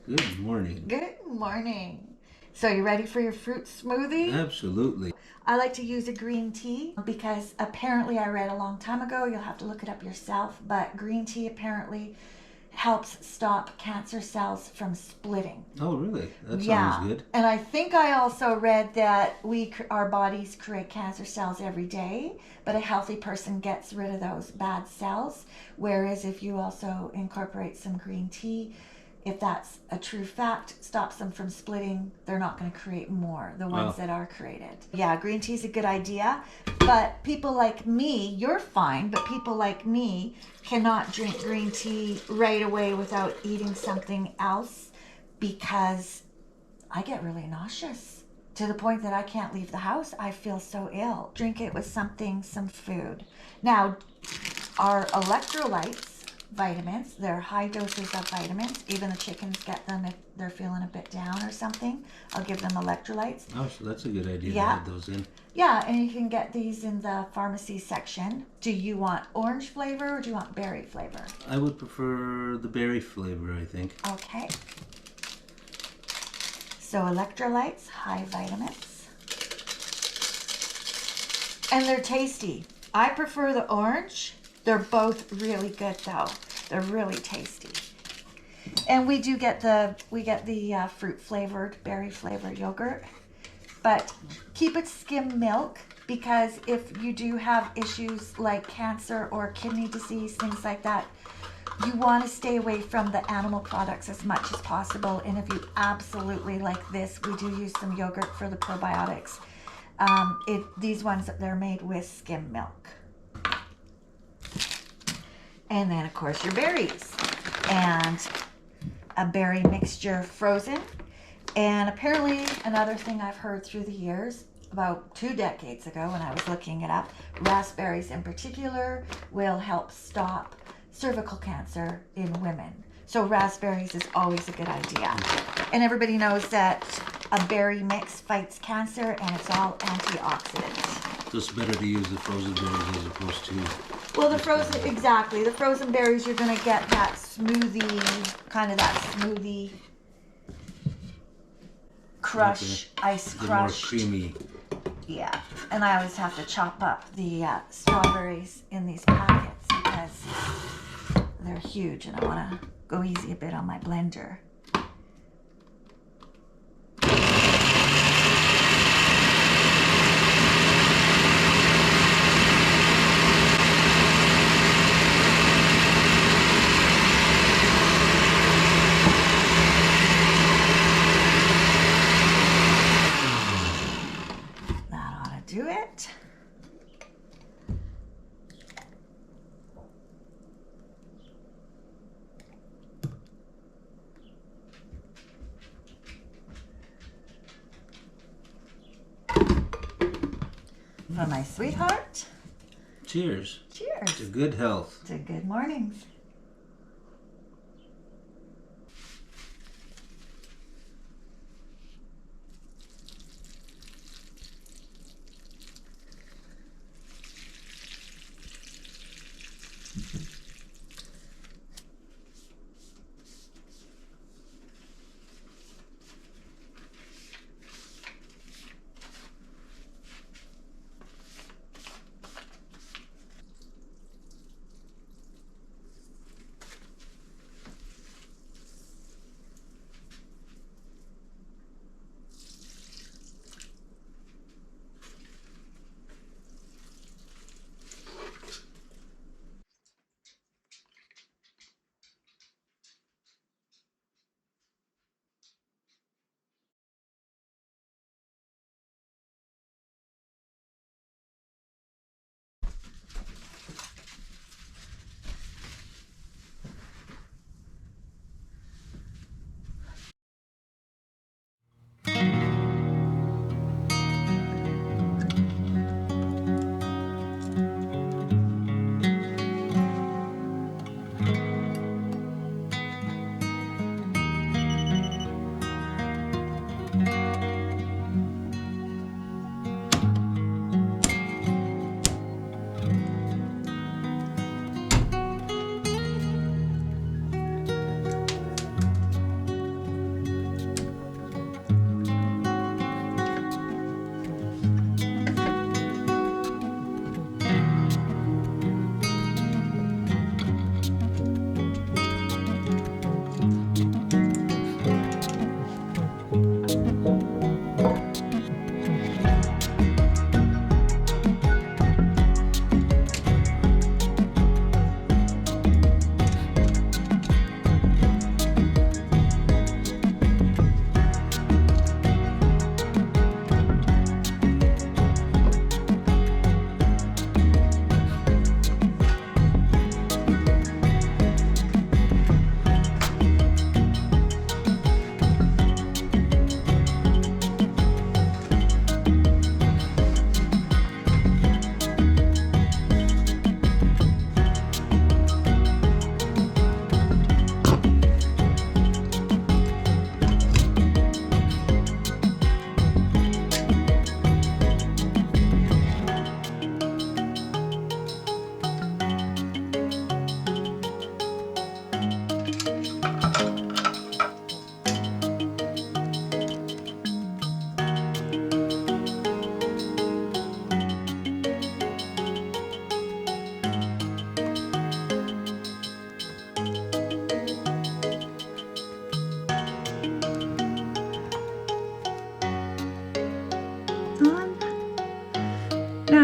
Good morning. Good morning. So, you ready for your fruit smoothie? Absolutely. I like to use a green tea because apparently I read a long time ago, you'll have to look it up yourself, but green tea apparently helps stop cancer cells from splitting. Oh, really? That sounds Yeah. good. And I think I also read that our bodies create cancer cells every day, but a healthy person gets rid of those bad cells. Whereas if you also incorporate some green tea, if that's a true fact, stops them from splitting, they're not going to create more, the ones Wow. that are created. Yeah, green tea is a good idea, but people like me, you're fine, but people like me cannot drink green tea right away without eating something else because I get really nauseous to the point that I can't leave the house. I feel so ill. Drink it with something, some food. Now, our electrolytes vitamins, they're high doses of vitamins. Even the chickens get them if they're feeling a bit down or something. I'll give them electrolytes. Oh, so that's a good idea to Yeah. add those in. Yeah, and you can get these in the pharmacy section. Do you want orange flavor or do you want berry flavor? I would prefer the berry flavor, I think. Okay. So electrolytes, high vitamins. And they're tasty. I prefer the orange. They're both really good though. They're really tasty. And we do get the fruit flavored, berry flavored yogurt. But keep it skim milk because if you do have issues like cancer or kidney disease, things like that, you want to stay away from the animal products as much as possible. And if you absolutely like this, we do use some yogurt for the probiotics. These ones, they're made with skim milk. And then, of course, your berries. And a berry mixture frozen. And apparently, another thing I've heard through the years, about 2 decades ago when I was looking it up, raspberries in particular will help stop cervical cancer in women. So raspberries is always a good idea. And everybody knows that a berry mix fights cancer and it's all antioxidants. So it's better to use the frozen berries as opposed to... Well, the frozen, exactly. The frozen berries, you're going to get that smoothie, kind of that smoothie crush, ice the crush. more creamy. Yeah, and I always have to chop up the strawberries in these packets because they're huge and I want to go easy a bit on my blender. That ought to do it. For my sweetheart, Cheers. cheers To good health. to good mornings.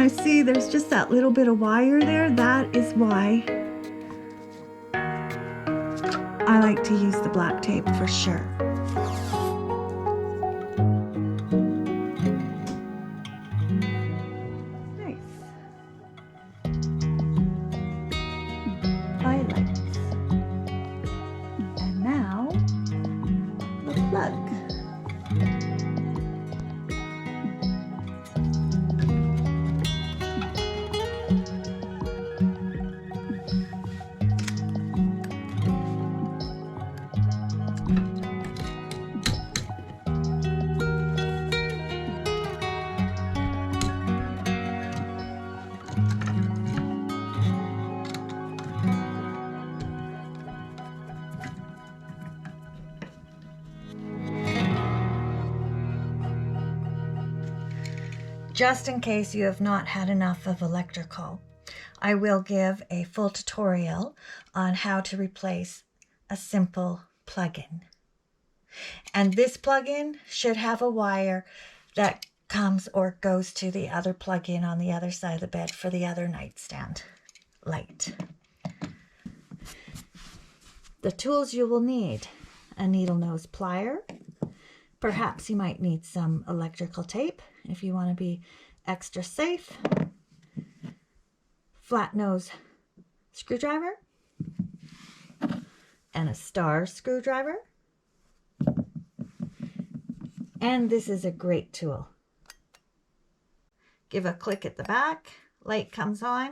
I see there's just that little bit of wire there. That is why I like to use the black tape for sure. Nice. Highlights. And now the plug. Just in case you have not had enough of electrical, I will give a full tutorial on how to replace a simple plug-in. And this plug-in should have a wire that comes or goes to the other plug-in on the other side of the bed for the other nightstand light. The tools you will need: a needle nose plier. Perhaps you might need some electrical tape if you want to be extra safe. Flat nose screwdriver and a star screwdriver. And this is a great tool. Give a click at the back, light comes on.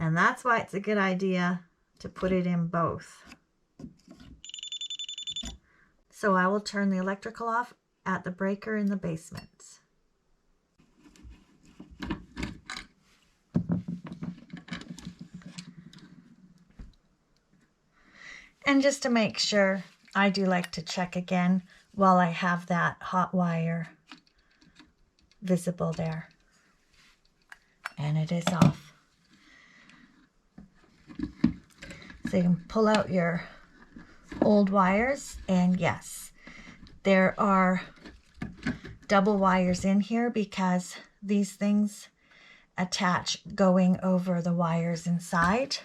And that's why it's a good idea to put it in both. So I will turn the electrical off at the breaker in the basement. And just to make sure, I do like to check again while I have that hot wire visible there. And it is off. So you can pull out your old wires, and yes, there are double wires in here because these things attach going over the wires inside.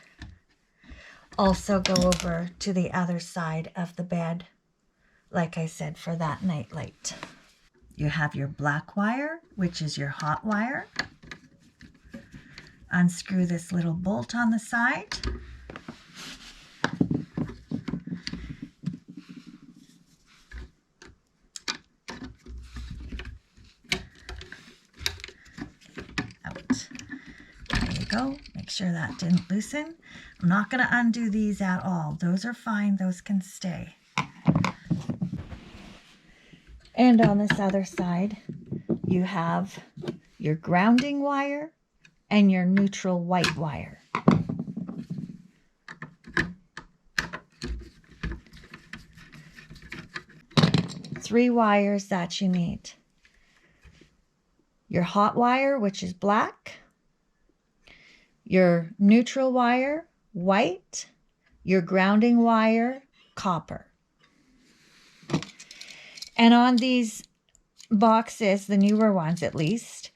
Also go over to the other side of the bed, like I said, for that night light. You have your black wire, which is your hot wire. Unscrew this little bolt on the side. Go. Make sure that didn't loosen. I'm not going to undo these at all. Those are fine. Those can stay. And on this other side, you have your grounding wire and your neutral white wire. Three wires that you need. Your hot wire, which is black. Your neutral wire, white. Your grounding wire, copper. And on these boxes, the newer ones at least,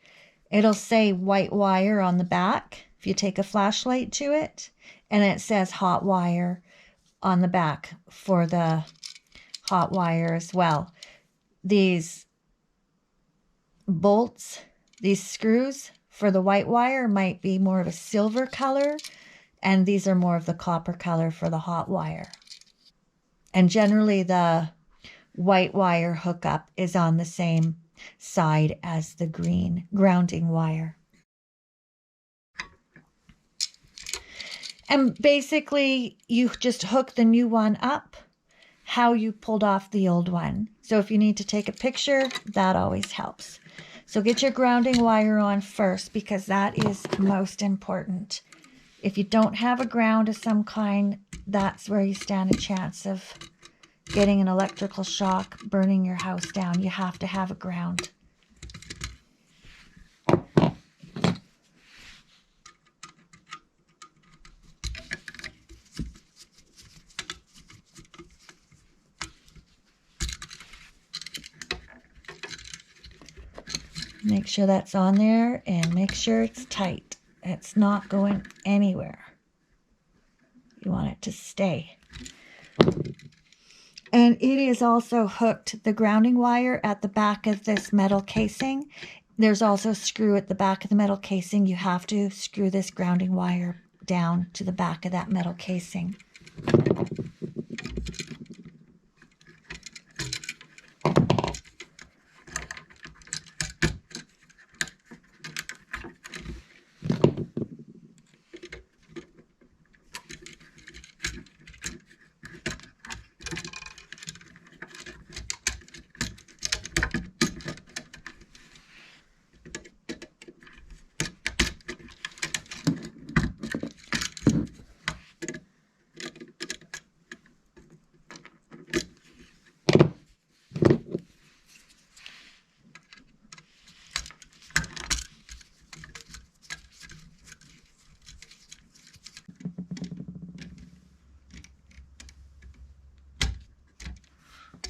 it'll say white wire on the back if you take a flashlight to it. And it says hot wire on the back for the hot wire as well. These bolts, these screws for the white wire might be more of a silver color, and these are more of the copper color for the hot wire. And generally the white wire hookup is on the same side as the green grounding wire. And basically you just hook the new one up how you pulled off the old one. So if you need to take a picture, that always helps. So get your grounding wire on first, because that is most important. If you don't have a ground of some kind, that's where you stand a chance of getting an electrical shock, burning your house down. You have to have a ground. Make sure that's on there and make sure it's tight. It's not going anywhere. You want it to stay. And it is also hooked, the grounding wire at the back of this metal casing. There's also a screw at the back of the metal casing. You have to screw this grounding wire down to the back of that metal casing.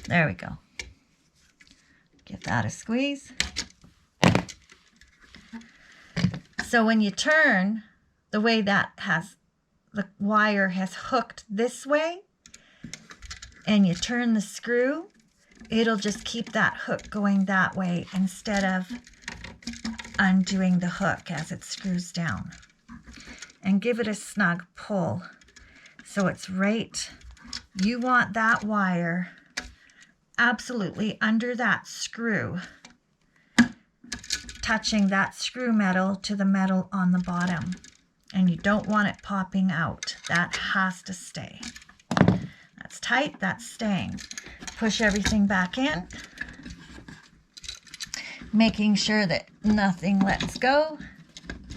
There we go. Give that a squeeze. So when you turn, the way that the wire has hooked this way, and you turn the screw, it'll just keep that hook going that way instead of undoing the hook as it screws down. And give it a snug pull so it's right. You want that wire absolutely under that screw, touching that screw metal to the metal on the bottom. And you don't want it popping out. That has to stay. That's tight, that's staying. Push everything back in, making sure that nothing lets go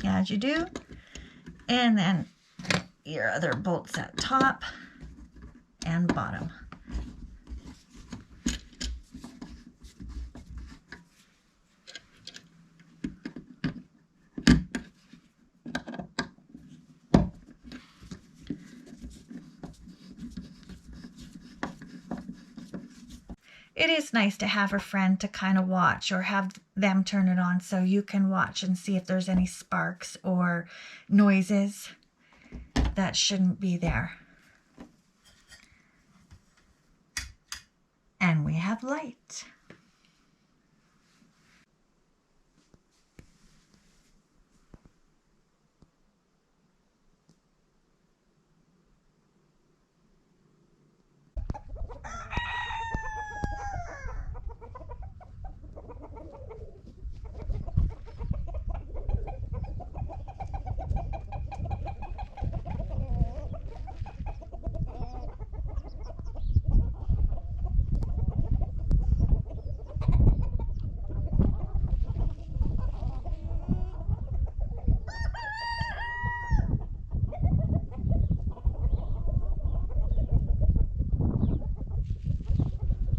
as you do. And then your other bolts at top and bottom. It is nice to have a friend to kind of watch or have them turn it on so you can watch and see if there's any sparks or noises that shouldn't be there. And we have light.